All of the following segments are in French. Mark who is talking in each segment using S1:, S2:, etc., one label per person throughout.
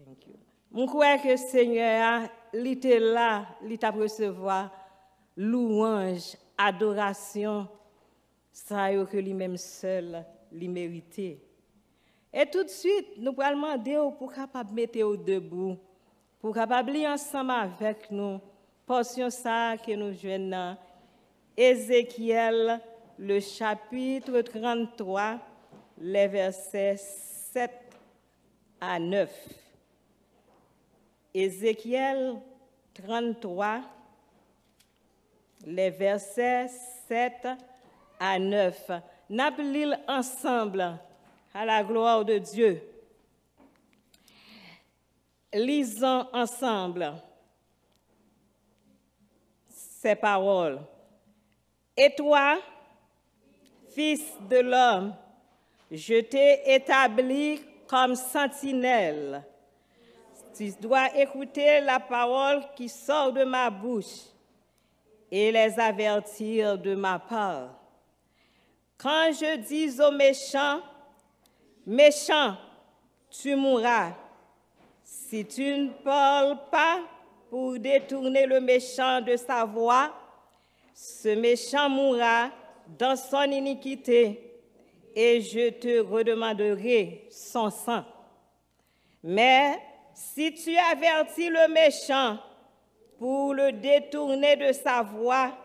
S1: Thank you. Je crois que le Seigneur, il était là, il t'a recevoir louange, adoration, ça que lui-même seul, il méritait. Et tout de suite, nous allons demander pour capable mettre debout, pour capable lire ensemble avec nous, portion ça que nous jouons dans Ézéchiel, le chapitre 33, les versets 7 à 9. Ézéchiel 33, les versets 7 à 9. Nous lisons ensemble à la gloire de Dieu. Lisons ensemble ces paroles. Et toi, fils de l'homme, je t'ai établi comme sentinelle. Tu dois écouter la parole qui sort de ma bouche et les avertir de ma part. Quand je dis aux méchants, méchant, tu mourras. Si tu ne parles pas pour détourner le méchant de sa voie, ce méchant mourra dans son iniquité et je te redemanderai son sang. Mais si tu avertis le méchant pour le détourner de sa voie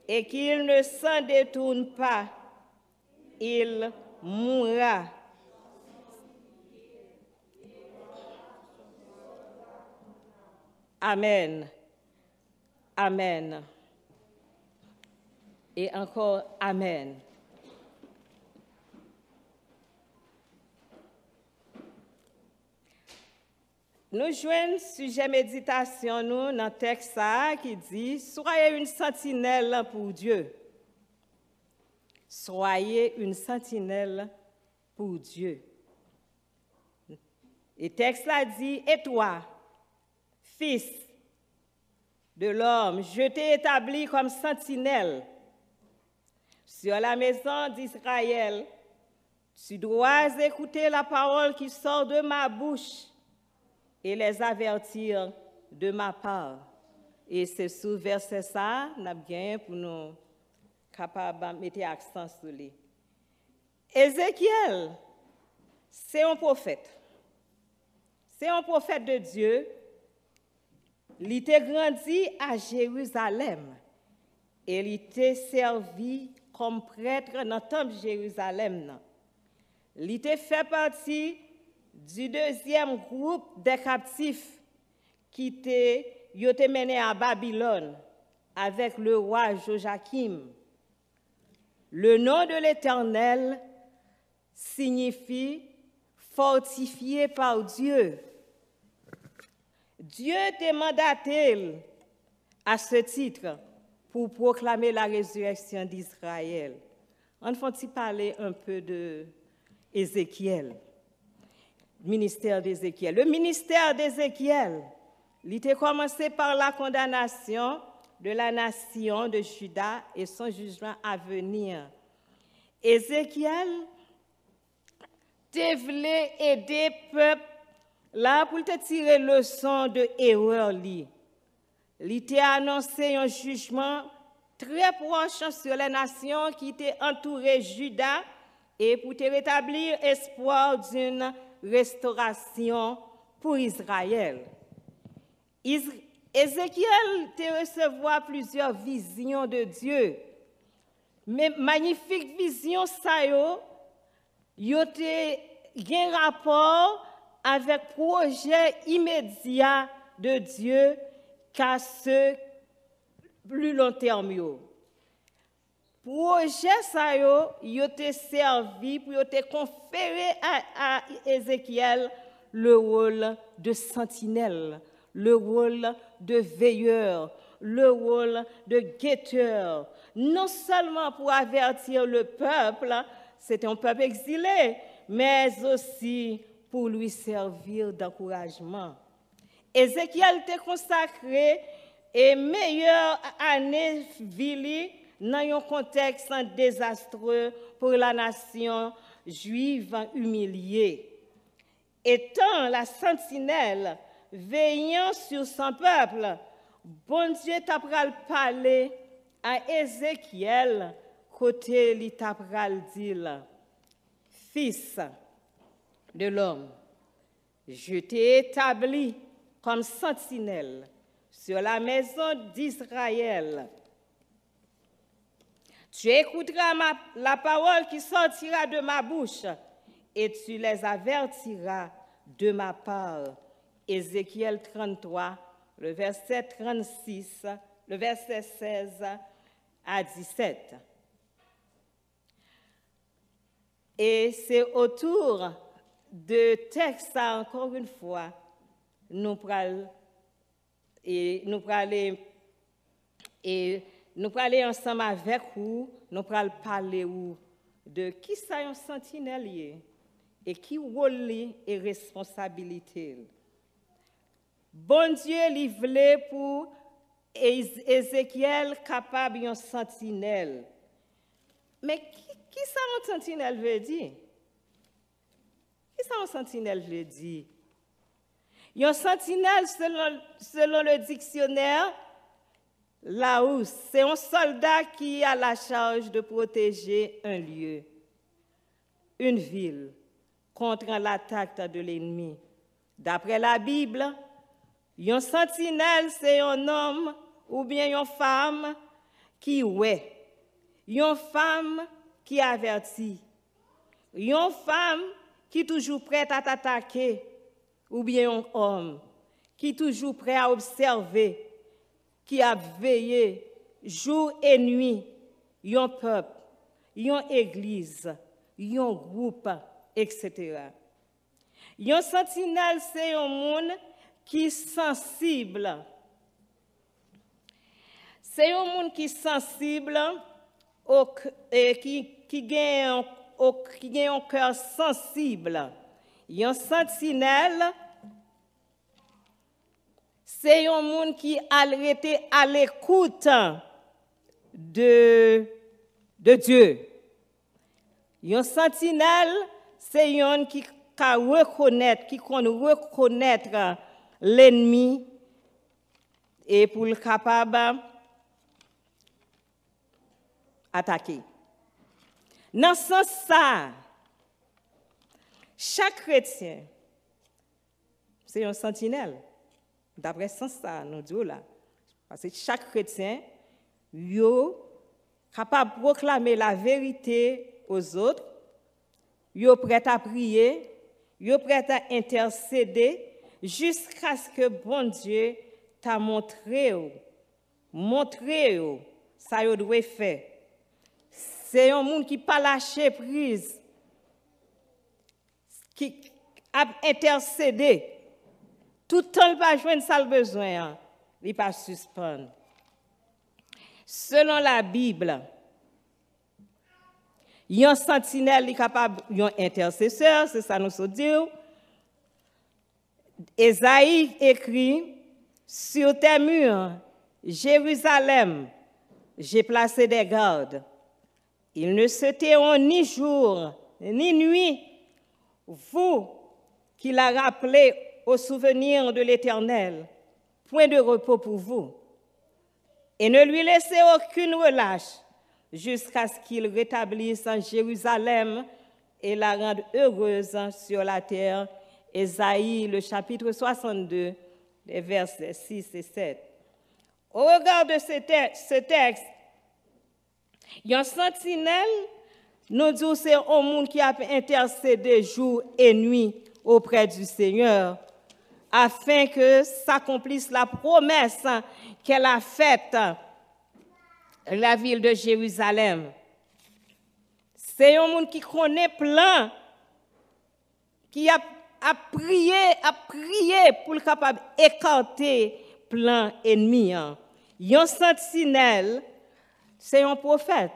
S1: et qu'il ne s'en détourne pas, il mourra. Amen. Amen. Et encore Amen. Nous jouons sujet méditation nous dans le texte qui dit soyez une sentinelle pour Dieu. Soyez une sentinelle pour Dieu. Et le texte là dit et toi, fils de l'homme, je t'ai établi comme sentinelle sur la maison d'Israël. Tu dois écouter la parole qui sort de ma bouche et les avertir de ma part. Et c'est sous verset ça, nous avons bien pour nous capables de mettre accent sur lui. Ézéchiel, c'est un prophète. C'est un prophète de Dieu. Il était grandi à Jérusalem et il était servi comme prêtre dans le temple de Jérusalem. Il était fait partie du deuxième groupe des captifs qui étaient menés à Babylone avec le roi Joachim. Le nom de l'Éternel signifie fortifié par Dieu. Dieu t'a mandaté à ce titre pour proclamer la résurrection d'Israël. On va parler un peu de Ézéchiel. Ministère d'Ézéchiel. Le ministère d'Ézéchiel, il était commencé par la condamnation de la nation de Juda et son jugement à venir. Ézéchiel voulait aider le peuple là pour te tirer leçon de erreur. Il était annoncé un jugement très proche sur les nations qui étaient entourées Juda et pour te rétablir espoir d'une restauration pour Israël. Ézéchiel te recevoir plusieurs visions de Dieu. Mais magnifique vision ça yo te gen rapport avec projet immédiat de Dieu qu'à ce plus long terme yo. Projet ça yo te servi pour yo te conférer à Ézéchiel le rôle de sentinelle, le rôle de veilleur, le rôle de guetteur, non seulement pour avertir le peuple, c'était un peuple exilé, mais aussi pour lui servir d'encouragement. Ézéchiel était consacré et meilleure année vili dans un contexte désastreux pour la nation juive humiliée. Étant la sentinelle veillant sur son peuple, bon Dieu t'a pral parler à Ézéchiel, côté li t'a pral dire, Fils de l'homme, je t'ai établi comme sentinelle sur la maison d'Israël. Tu écouteras la parole qui sortira de ma bouche et tu les avertiras de ma part. Ézéchiel 33, le verset 36, le verset 16 à 17. Et c'est autour de texte, encore une fois, nous prenons ensemble avec vous, nous prenons parler de qui ça un sentinelle et qui rôle et responsabilité. Bon Dieu, il voulait pour Ézéchiel capable d'un sentinelle. Mais qui ça un sentinelle veut dire? Qui ça un sentinelle veut dire? Un sentinelle, selon le dictionnaire, Laous, c'est un soldat qui a la charge de protéger un lieu, une ville, contre l'attaque de l'ennemi. D'après la Bible, un sentinelle, c'est un homme ou bien une femme qui ouait, une femme qui avertit, une femme qui est toujours prête à t'attaquer, ou bien un homme qui est toujours prêt à observer, qui a veillé jour et nuit, un peuple, une église, un groupe, etc. Un sentinelle, c'est un monde qui est sensible. C'est un monde qui est sensible, qui gagne un cœur sensible. Un sentinelle, c'est un monde qui a été à l'écoute de Dieu. Un sentinelle, c'est un qui reconnaître l'ennemi et pour le capable attaquer. Dans ce sens, ça, chaque chrétien, c'est un sentinelle. D'après ce sens, ça, nous disons là. Parce que chaque chrétien, est capable de proclamer la vérité aux autres, il est prêt à prier, il est prêt à intercéder jusqu'à ce que bon Dieu t'a montré ça qu'il doit faire. C'est un monde qui n'a pas lâché prise, qui a intercédé. Tout le temps, il va joindre ça le besoin, il ne va pas suspendre. Selon la Bible, il y a un sentinelle qui est capable, il y a un intercesseur, c'est ça nous se dit. Ésaïe écrit, sur tes murs, Jérusalem, j'ai placé des gardes. Ils ne se tairont ni jour, ni nuit. Vous qui l'a rappelé au souvenir de l'Éternel, point de repos pour vous. Et ne lui laissez aucune relâche jusqu'à ce qu'il rétablisse en Jérusalem et la rende heureuse sur la terre. Ésaïe, le chapitre 62, les versets 6 et 7. Au regard de ce texte, il y a un sentinelle, nous disons c'est un monde qui a intercédé jour et nuit auprès du Seigneur, afin que s'accomplisse la promesse qu'elle a faite à la ville de Jérusalem. C'est un monde qui connaît plan, qui a prié pour le capable d'écarter plan ennemi. Un sentinelle, c'est un prophète.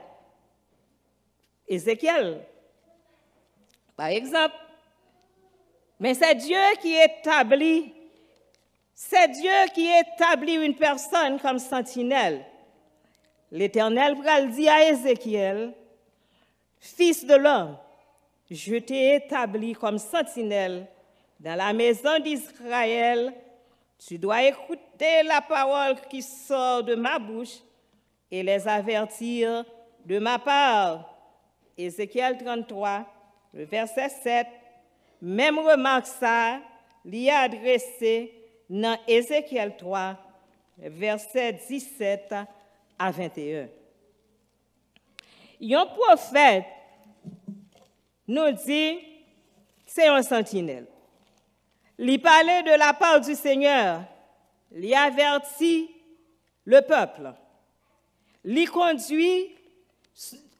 S1: Ézéchiel, par exemple. Mais c'est Dieu qui établit une personne comme sentinelle. L'Éternel dit à Ézéchiel, Fils de l'homme, je t'ai établi comme sentinelle Dans la maison d'Israël, tu dois écouter la parole qui sort de ma bouche et les avertir de ma part. Ézéchiel 33, le verset 7. Même remarque ça, l'y a adressé dans Ézéchiel 3, verset 17 à 21. Un prophète nous dit, c'est un sentinelle. Il parlait de la part du Seigneur, il avertit le peuple, il conduit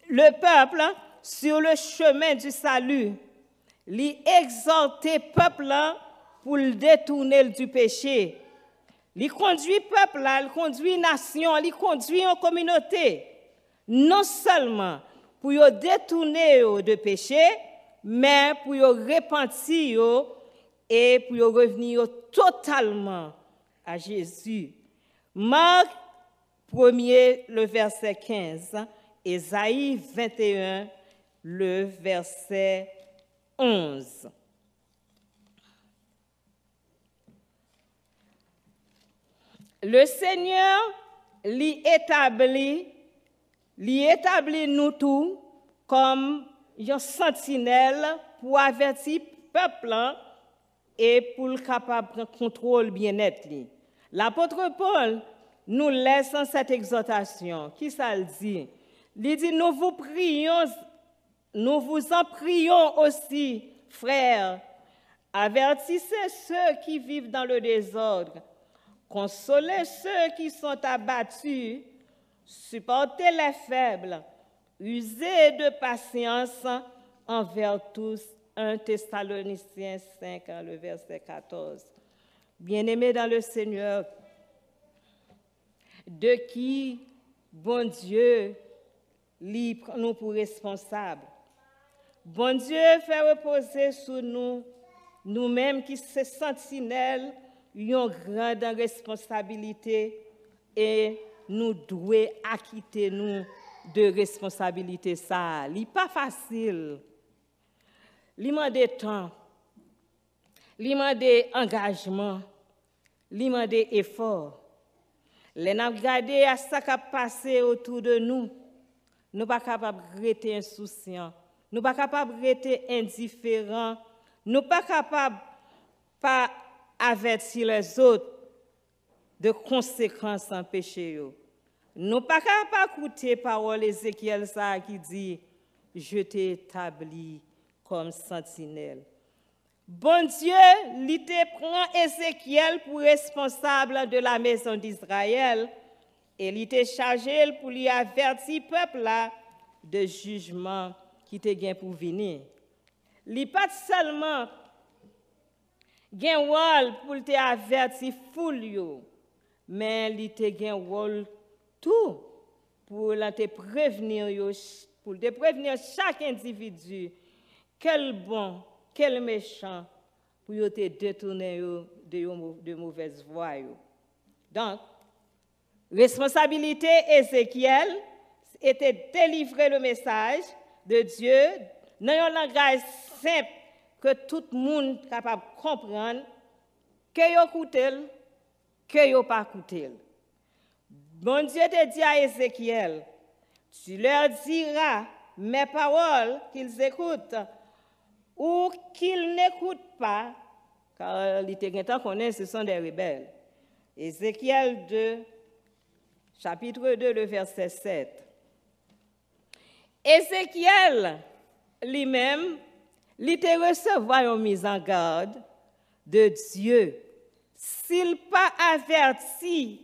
S1: le peuple sur le chemin du salut, il exhorte le peuple pour le détourner du péché, il conduit le peuple, il conduit la nation, il conduit en communauté, non seulement pour détourner de péché, mais pour repentir et pour revenir totalement à Jésus. Marc 1er, le verset 15, Ésaïe 21, le verset 11. Le Seigneur l'y établit nous tous comme une sentinelle pour avertir le peuple et pour le capable de contrôler bien-être. L'apôtre Paul nous laisse en cette exhortation. Qui ça le dit? Il dit, nous vous en prions aussi, frères, avertissez ceux qui vivent dans le désordre, consolez ceux qui sont abattus, supportez les faibles, usez de patience envers tous. 1 Thessaloniciens 5, le verset 14. Bien-aimés dans le Seigneur, de qui, bon Dieu, nous pour responsables. Bon Dieu fait reposer sur nous, nous-mêmes qui sommes sentinelles, une grande responsabilité et nous devons acquitter nous de responsabilité ça. Ce n'est pas facile. Il demande temps, il demande engagement, il demande effort. Les n'a regardé à ce qui a passé autour de nous, nous ne sommes pas capables de rester insouciants, nous ne sommes pas capables de rester indifférents, nous ne sommes pas capables de avertir les autres de conséquences en péché. Nous ne sommes pas capables d'écouter parole Ézéchiel qui dit « Je t'ai établi comme sentinelle ». Bon Dieu, il te prend Ézéchiel pour responsable de la maison d'Israël et il te chargé pour lui avertir le peuple là de jugement qui te gain pour venir. Il pas seulement gain rôle pour te avertir foule, mais il te gain rôle tout pour te prévenir, pour te prévenir chaque individu quel bon, quel méchant pour te détourner de mauvaises voies. Donc, responsabilité Ézéchiel était de délivrer le message de Dieu dans un langage simple que tout le monde est capable de comprendre, que vous écoutez, que vous pas écoutez. Bon Dieu te dit à Ézéchiel, tu leur diras mes paroles qu'ils écoutent ou qu'ils n'écoutent pas, car les Téguentans connaissent, ce sont des rebelles. Ézéchiel 2, chapitre 2, le verset 7. Ézéchiel lui-même, il te recevoir une mise en garde de Dieu. S'il pas averti,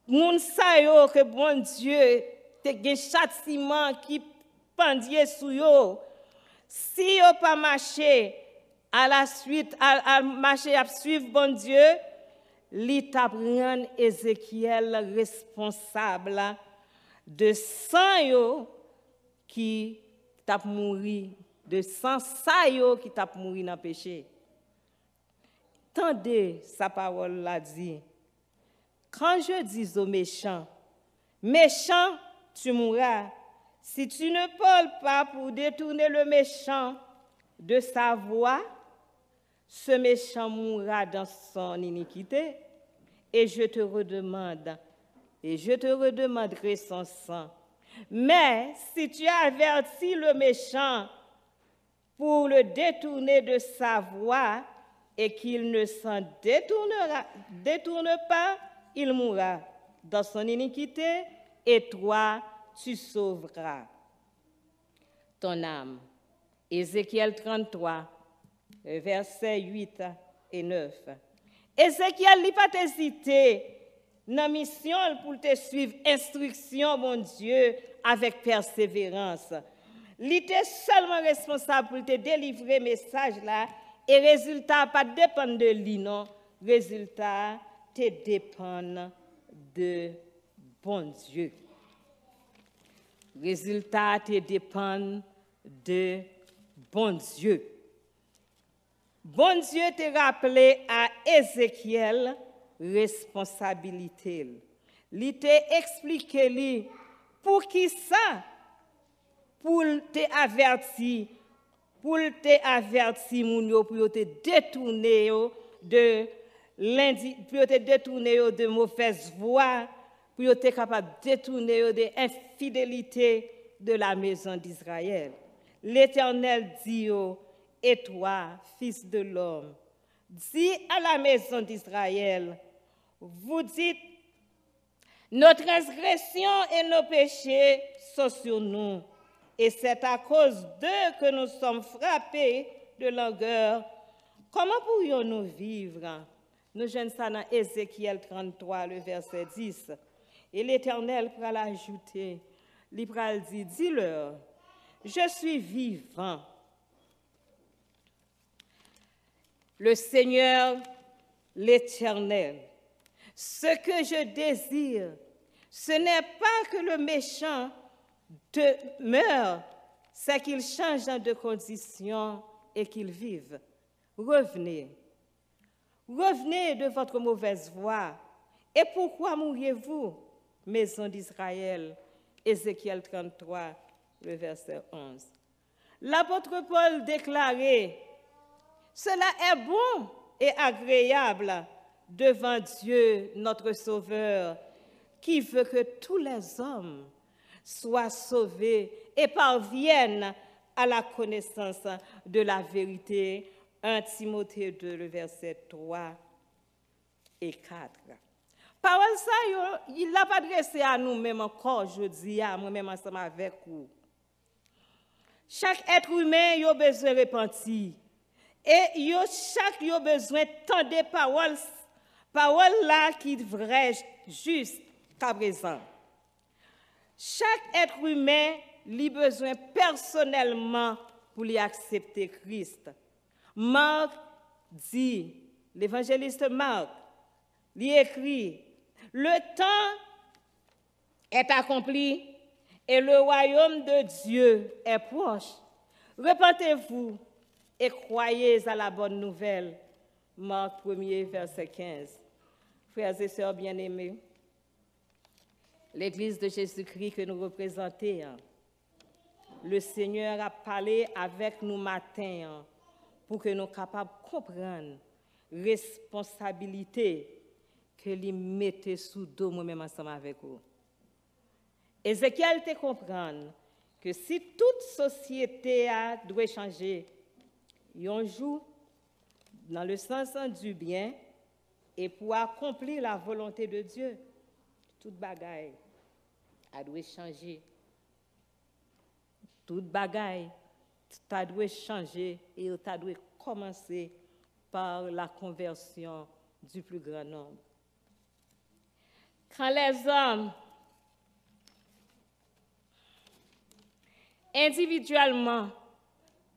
S1: moun sa yo que bon Dieu te gen châtiment qui pendie sou yo, si yo pas marché à la suite, à marcher à suivre bon Dieu, li t'a rend Ézéchiel responsable de sang yo qui t'a mouri, de sang sa yo qui t'a mouri dans péché. Tendez sa parole l'a dit. Quand je dis aux méchants, méchant, tu mourras. Si tu ne parles pas pour détourner le méchant de sa voie, ce méchant mourra dans son iniquité, et je te redemanderai son sang. Mais si tu avertis le méchant pour le détourner de sa voie et qu'il ne s'en détourne pas, il mourra dans son iniquité et toi, tu sauveras ton âme. Ézéchiel 33, versets 8 et 9. Ézéchiel n'a pas hésité dans la mission pour te suivre instruction, mon Dieu, avec persévérance. Il était seulement responsable pour te délivrer message là, et résultat pas dépend de lui, non. Résultat te dépend de bon Dieu. Résultat te dépend de bon Dieu. Bon Dieu te rappelé à Ézéchiel responsabilité. Il t'a expliqué lui pour qui ça, pour te avertir, pour te détourner de mauvaise voie, pour être capable de détourner de infidélité de la maison d'Israël. L'Éternel dit, et toi, fils de l'homme, dis à la maison d'Israël, vous dites, nos transgressions et nos péchés sont sur nous, et c'est à cause d'eux que nous sommes frappés de langueur. Comment pourrions-nous vivre? Nous jeunes ça dans Ézéchiel 33, le verset 10. Et l'Éternel pourra l'ajouter, il pourra dire, dis-leur, je suis vivant. Le Seigneur, l'Éternel, ce que je désire, ce n'est pas que le méchant meure, c'est qu'il change de condition et qu'il vive. Revenez. Revenez de votre mauvaise voie. Et pourquoi mourriez-vous, maison d'Israël? Ézéchiel 33, le verset 11. L'apôtre Paul déclarait, cela est bon et agréable devant Dieu, notre Sauveur, qui veut que tous les hommes soient sauvés et parviennent à la connaissance de la vérité. 1 Timothée 2, le verset 3 et 4. Parole ça, il l'a pas adressé à nous-mêmes encore, je dis, à moi-même ensemble avec vous. Chaque être humain a besoin de repentir. Et chaque a besoin de tant de paroles là qui sont vraies, justes qu'à présent. Chaque être humain a besoin personnellement pour lui accepter Christ. Marc dit, l'évangéliste Marc, lui écrit, le temps est accompli et le royaume de Dieu est proche. Repentez-vous et croyez à la bonne nouvelle. Marc 1er, verset 15. Frères et sœurs bien-aimés, l'Église de Jésus-Christ que nous représentons, le Seigneur a parlé avec nous matin pour que nous soyons capables de comprendre la responsabilité que lui mettez sous dos moi-même ensemble avec vous. Ézéchiel te comprendre que si toute société doit changer, un jour dans le sens du bien et pour accomplir la volonté de Dieu, toute bagaille doit changer. Toute bagaille doit changer et doit commencer par la conversion du plus grand nombre. Quand les hommes individuellement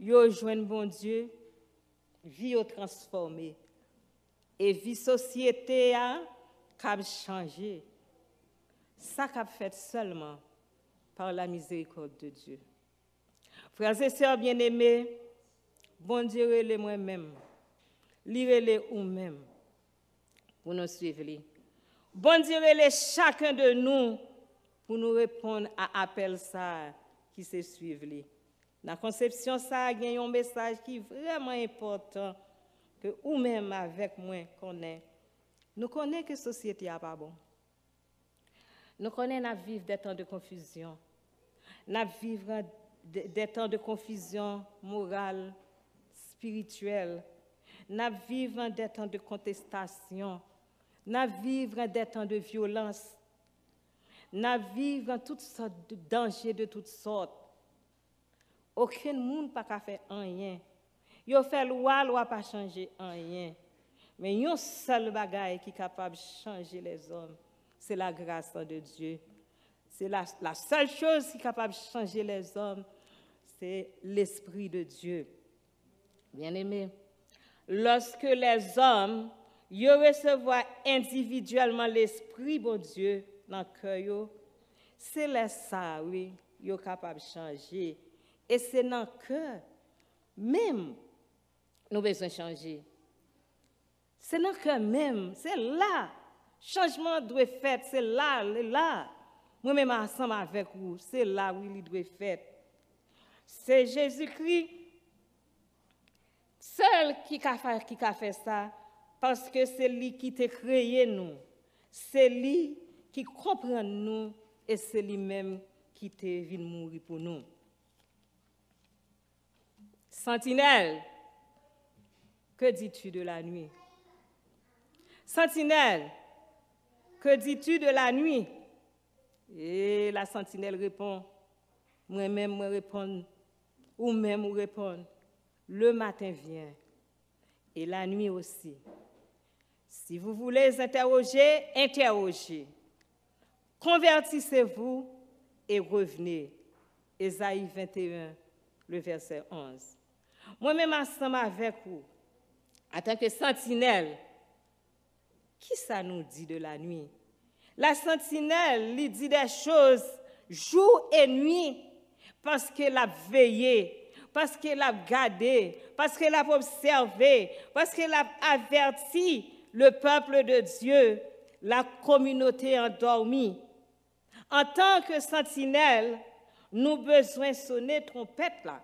S1: yo joignent bon Dieu, vie au transformée et vie société a changé. Ça qu'a fait seulement par la miséricorde de Dieu. Frères et sœurs bien-aimés, bon Dieu les moi-même, lirez-les ou-même pour nous suivre. Bon Dieu les chacun de nous pour nous répondre à appel ça qui se suivre. La conception ça a un message qui est vraiment important que ou même avec moi connaît, nous connaissons que la société n'est pas bon. Nous connaissons nous vivre des temps de confusion. Nous vivons des temps de confusion morale, spirituelle. Nous vivons des temps de contestation. Nous vivons des temps de violence. Nous vivons toutes sortes de dangers de toutes sortes. Aucun monde n'a pas fait rien. Yo fait loi pas changer rien. Mais il y a un seul bagage qui est capable de changer les hommes, c'est la grâce de Dieu. C'est la seule chose qui est capable de changer les hommes, c'est l'Esprit de Dieu. Bien-aimés, lorsque les hommes recevront individuellement l'Esprit de Dieu dans le cœur, c'est ça, oui, ils sont capables de changer. Et c'est dans le cœur même nous avons besoin de changer. C'est dans le cœur même, c'est là. Changement doit être fait, c'est là, là. Moi-même ensemble avec vous, c'est là où il doit être fait. C'est Jésus-Christ seul qui a fait ça, parce que c'est lui qui t'a créé nous. C'est lui qui comprend nous et c'est lui-même qui t'a venu mourir pour nous. Sentinelle, que dis-tu de la nuit? Sentinelle, que dis-tu de la nuit? Et la sentinelle répond, moi-même, moi réponds, ou même ou répond, le matin vient, et la nuit aussi. Si vous voulez interroger, interrogez. Convertissez-vous et revenez. Ésaïe 21, le verset 11. Moi-même, ensemble avec vous, en tant que sentinelle, qui ça nous dit de la nuit? La sentinelle lui dit des choses jour et nuit parce qu'elle a veillé, parce qu'elle a gardé, parce qu'elle a observé, parce qu'elle a averti le peuple de Dieu, la communauté endormie. En tant que sentinelle, nous avons besoin de sonner trompette là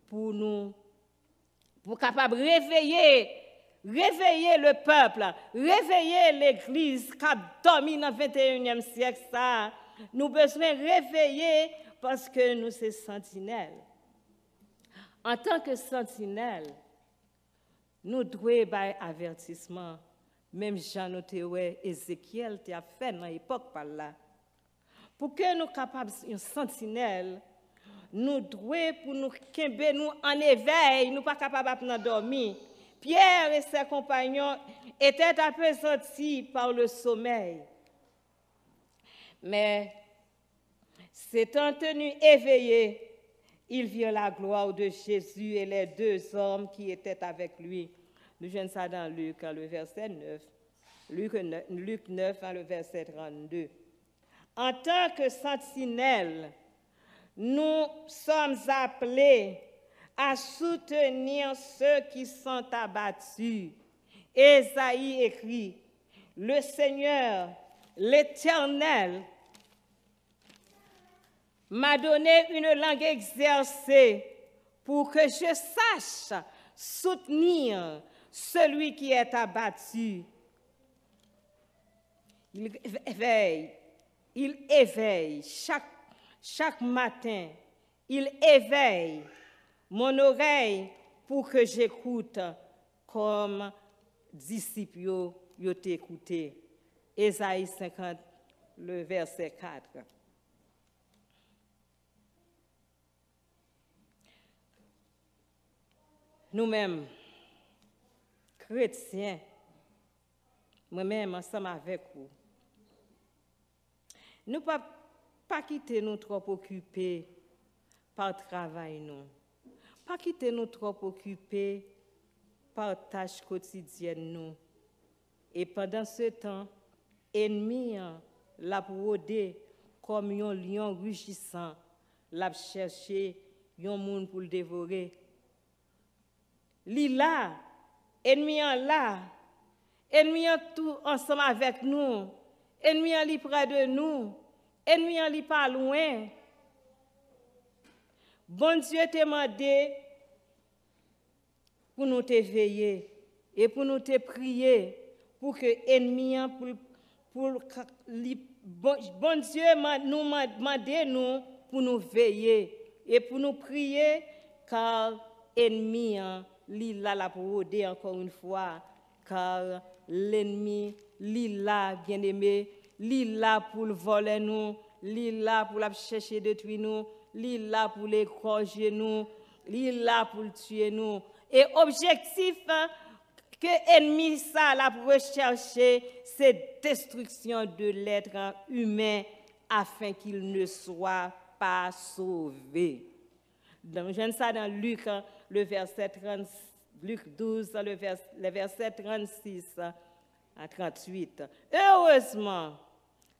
S1: pour capable réveiller le peuple, réveiller l'Église qui a dormi dans le 21e siècle. Ça, nous avons besoin de réveiller parce que nous sommes sentinelles. En tant que sentinelles, nous devons faire avertissement. Même Jean Ézéchiel a fait dans l'époque par là. Pour que nous soyons capables de sentinelle, nous devons, pour nous kembe nous en éveil, nous ne sommes pas capables de dormir. Pierre et ses compagnons étaient apesantis par le sommeil. Mais, s'étant tenus éveillés, ils virent la gloire de Jésus et les deux hommes qui étaient avec lui. Nous voyons ça dans Luc, le verset 9. Luc 9, le verset 32. En tant que sentinelles, nous sommes appelés à soutenir ceux qui sont abattus. Ésaïe écrit, le Seigneur, l'Éternel, m'a donné une langue exercée pour que je sache soutenir celui qui est abattu. Il éveille chaque matin, il éveille mon oreille pour que j'écoute comme disciples yo t'écouté. Ésaïe 50, le verset 4. Nous-mêmes, chrétiens, moi-même ensemble avec vous, nous ne pouvons pas quitter nous trop occupés par le travail, nous. Pas quitter nous trop occupés par tâches quotidiennes, nous. Et pendant ce temps, ennemi l'a rôdé comme un lion rugissant, l'a cherché un monde pour le dévorer. Li là, ennemi là, ennemi tout ensemble avec nous, ennemi li près de nous, ennemi li pas loin. Bon Dieu t'a demandé pour nous te veiller et pour nous te prier pour que l'ennemi, bon Dieu nous demande nous pour nous veiller et pour nous prier car l'ennemi là pour aider encore une fois car l'ennemi là bien aimé là pour voler nous là pour chercher détruire nous là pour l'égorger nous là pour tuer nous et objectif que l'ennemi ça la rechercher c'est destruction de l'être humain afin qu'il ne soit pas sauvé. Donc, je ça dans Luc, le verset 30, Luc 12, le verset 36 à 38. Heureusement,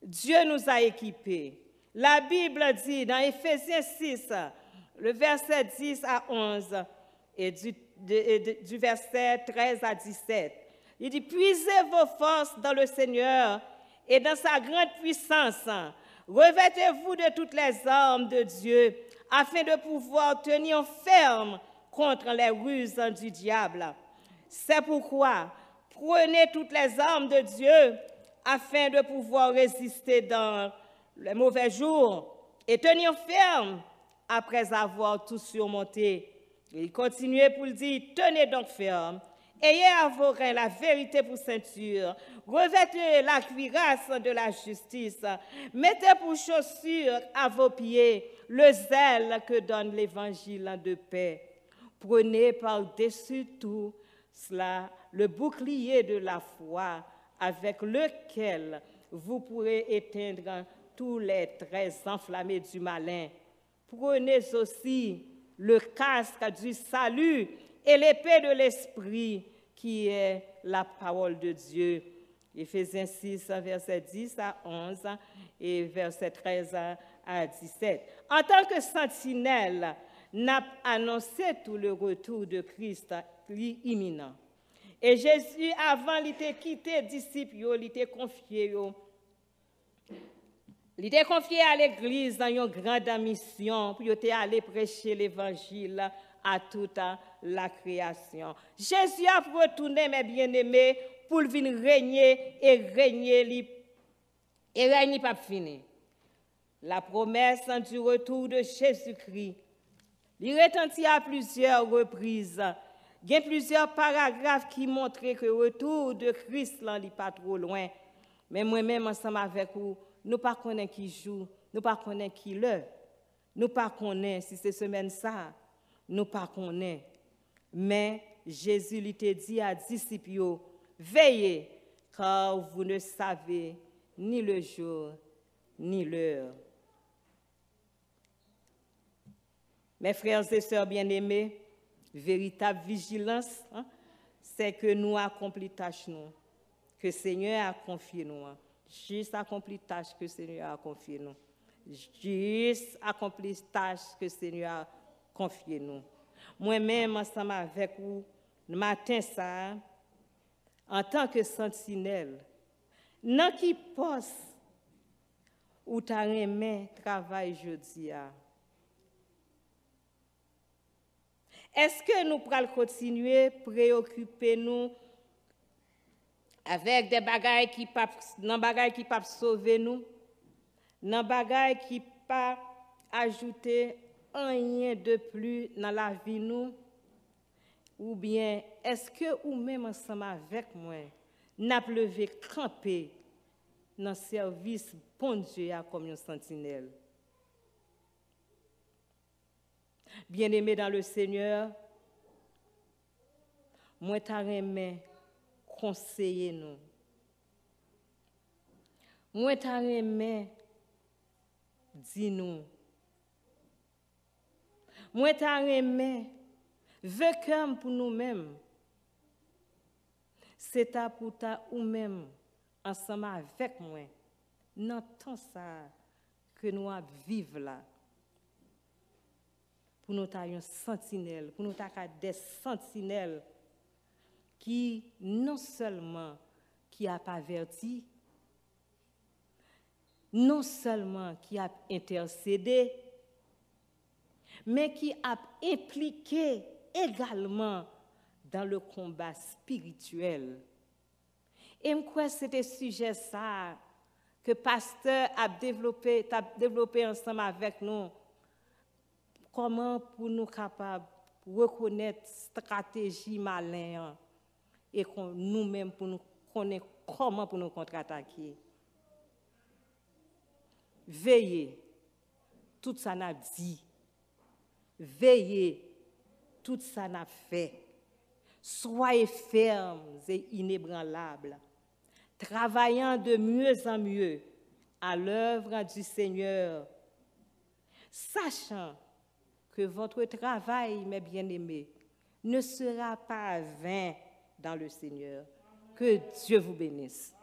S1: Dieu nous a équipés. La Bible dit dans Éphésiens 6, le verset 10 à 11 et du verset 13 à 17, il dit « Puisez vos forces dans le Seigneur et dans sa grande puissance. Revêtez-vous de toutes les armes de Dieu afin de pouvoir tenir ferme contre les ruses du diable. C'est pourquoi prenez toutes les armes de Dieu afin de pouvoir résister dans les mauvais jours et tenir ferme après avoir tout surmonté. » Il continuait pour le dire, tenez donc ferme, ayez à vos reins la vérité pour ceinture, revêtez la cuirasse de la justice, mettez pour chaussure à vos pieds le zèle que donne l'évangile de paix. Prenez par-dessus tout cela le bouclier de la foi avec lequel vous pourrez éteindre tous les traits enflammés du malin. Prenez aussi le casque du salut et l'épée de l'esprit qui est la parole de Dieu. Éphésiens 6, verset 10 à 11 et verset 13 à 17. En tant que sentinelle, n'a annoncé tout le retour de Christ imminent. Et Jésus, avant, il était quitté disciples, il était confié. Il était confié à l'église dans une grande mission pour aller prêcher l'évangile à toute la création. Jésus a retourné, mes bien-aimés, pour venir régner et régner pas fini. La promesse du retour de Jésus-Christ, il retentit à plusieurs reprises. Il y a plusieurs paragraphes qui montraient que le retour de Christ n'est pas trop loin. Mais moi-même, ensemble avec vous, nous ne connaissons pas qui joue, nous ne connaissons pas qui l'heure, nous ne connaissons pas si c'est semaine ça, nous ne connaissons pas. Mais Jésus lui a dit à disciples, veillez, car vous ne savez ni le jour ni l'heure. Mes frères et sœurs bien-aimés, véritable vigilance, c'est que nous accomplissons tâche nous, que le Seigneur a confié nous. Juste accomplir tâche que le Seigneur a confié nous. Juste accomplir tâche que le Seigneur a confié nous. Moi-même, ensemble avec vous, le matin, ça, en tant que sentinelle, dans qui poste où tu as aimé travail jeudi. Est-ce que nous pourrons continuer à préoccuper nous avec des bagailles qui ne peuvent sauver nous, des bagailles qui ne peuvent ajouter rien de plus dans la vie nous, ou bien est-ce que ou même ensemble avec moi, n'a levé camper dans le service bon Dieu comme une sentinelle? Bien-aimés dans le Seigneur, moi t'aimé conseiller nous. Moi t'aimé dis nous. Moi t'aimé veut comme pour nous-mêmes. C'est ta pour ta ou même ensemble avec moi. Dans temps ça que nous vivons là. Pour nous avoir une sentinelle, pour nous avoir des sentinelles qui non seulement qui a averti, non seulement qui a intercédé, mais qui a impliqué également dans le combat spirituel. Et je crois que c'était sujet ça que pasteur a développé ensemble avec nous. Comment pour nous capables de reconnaître stratégie malin et nous-mêmes pour nous connaître comment pour nous contre-attaquer. Veillez, tout ça n'a dit. Veillez, tout ça n'a fait. Soyez fermes et inébranlables, travaillant de mieux en mieux à l'œuvre du Seigneur, sachant que votre travail, mes bien-aimés, ne sera pas vain dans le Seigneur. Que Dieu vous bénisse.